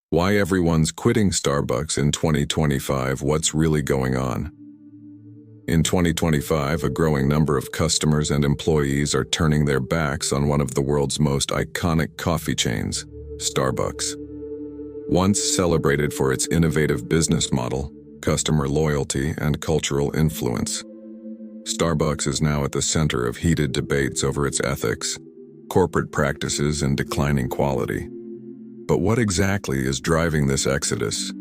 Why everyone's quitting Starbucks in 2025? What's really going on? In 2025, a growing number of customers and employees are turning their backs on one of the world's most iconic coffee chains, Starbucks. Once celebrated for its innovative business model, customer loyalty, and cultural influence, Starbucks is now at the center of heated debates over its ethics, corporate practices, and declining quality. But what exactly is driving this exodus?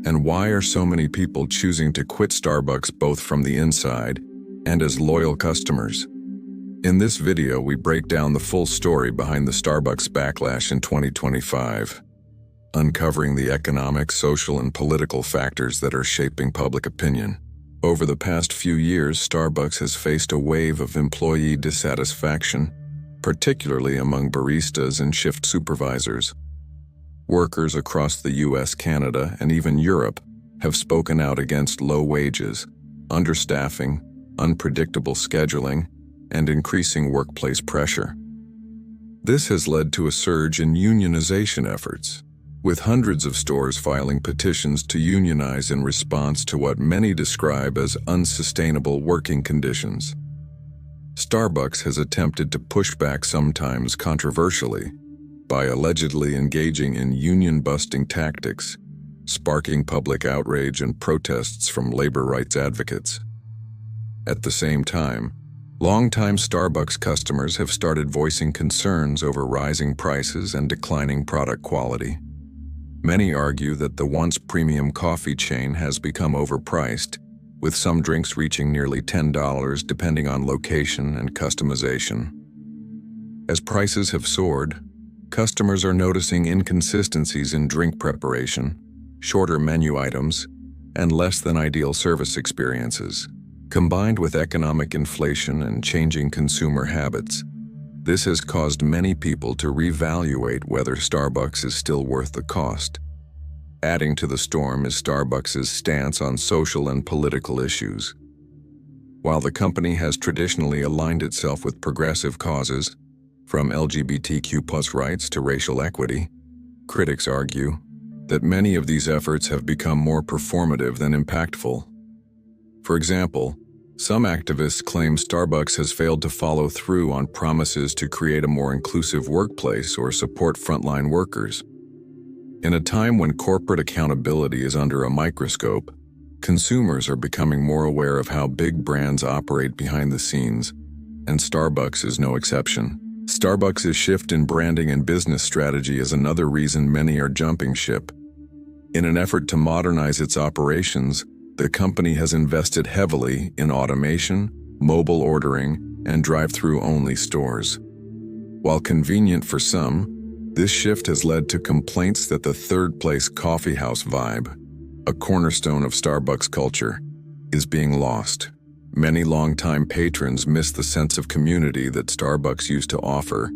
And why are so many people choosing to quit Starbucks both from the inside and as loyal customers? In this video, we break down the full story behind the Starbucks backlash in 2025, uncovering the economic, social, and political factors that are shaping public opinion. Over the past few years, Starbucks has faced a wave of employee dissatisfaction, particularly among baristas and shift supervisors. Workers across the US, Canada, and even Europe have spoken out against low wages, understaffing, unpredictable scheduling, and increasing workplace pressure. This has led to a surge in unionization efforts, with hundreds of stores filing petitions to unionize in response to what many describe as unsustainable working conditions. Starbucks has attempted to push back, sometimes controversially, by allegedly engaging in union-busting tactics, sparking public outrage and protests from labor rights advocates. At the same time, longtime Starbucks customers have started voicing concerns over rising prices and declining product quality. Many argue that the once premium coffee chain has become overpriced, with some drinks reaching nearly $10 depending on location and customization. As prices have soared, customers are noticing inconsistencies in drink preparation, shorter menu items, and less than ideal service experiences. Combined with economic inflation and changing consumer habits, this has caused many people to reevaluate whether Starbucks is still worth the cost. Adding to the storm is Starbucks' stance on social and political issues. While the company has traditionally aligned itself with progressive causes, from LGBTQ+ rights to racial equity, critics argue that many of these efforts have become more performative than impactful. For example, some activists claim Starbucks has failed to follow through on promises to create a more inclusive workplace or support frontline workers. In a time when corporate accountability is under a microscope, consumers are becoming more aware of how big brands operate behind the scenes, and Starbucks is no exception. Starbucks' shift in branding and business strategy is another reason many are jumping ship. In an effort to modernize its operations, the company has invested heavily in automation, mobile ordering, and drive-through only stores. While convenient for some, this shift has led to complaints that the third-place coffeehouse vibe, a cornerstone of Starbucks culture, is being lost. Many longtime patrons miss the sense of community that Starbucks used to offer,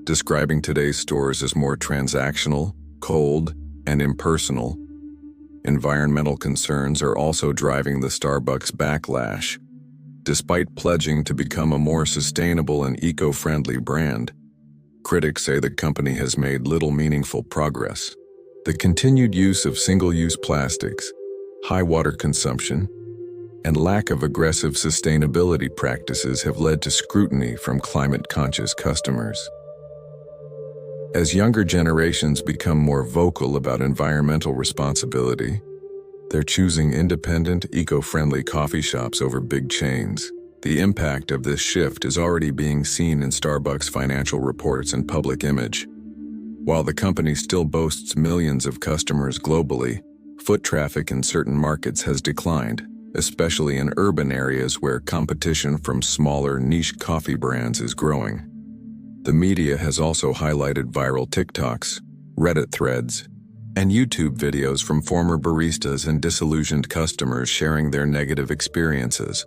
describing today's stores as more transactional, cold, and impersonal. Environmental concerns are also driving the Starbucks backlash. Despite pledging to become a more sustainable and eco-friendly brand, critics say the company has made little meaningful progress. The continued use of single-use plastics, high water consumption, and lack of aggressive sustainability practices have led to scrutiny from climate-conscious customers. As younger generations become more vocal about environmental responsibility, they're choosing independent, eco-friendly coffee shops over big chains. The impact of this shift is already being seen in Starbucks' financial reports and public image. While the company still boasts millions of customers globally, foot traffic in certain markets has declined, especially in urban areas where competition from smaller niche coffee brands is growing. The media has also highlighted viral TikToks, Reddit threads, and YouTube videos from former baristas and disillusioned customers sharing their negative experiences.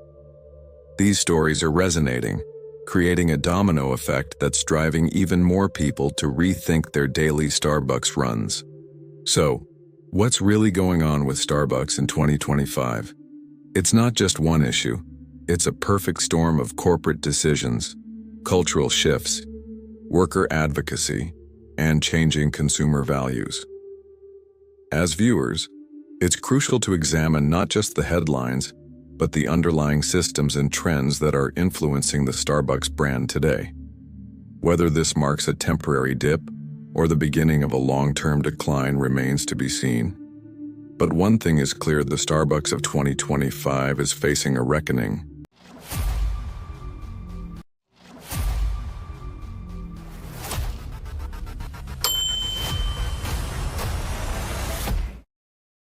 These stories are resonating, creating a domino effect that's driving even more people to rethink their daily Starbucks runs. So, what's really going on with Starbucks in 2025? It's not just one issue. It's a perfect storm of corporate decisions, cultural shifts, worker advocacy, and changing consumer values. As viewers, it's crucial to examine not just the headlines, but the underlying systems and trends that are influencing the Starbucks brand today. Whether this marks a temporary dip or the beginning of a long-term decline remains to be seen. But one thing is clear: the Starbucks of 2025 is facing a reckoning.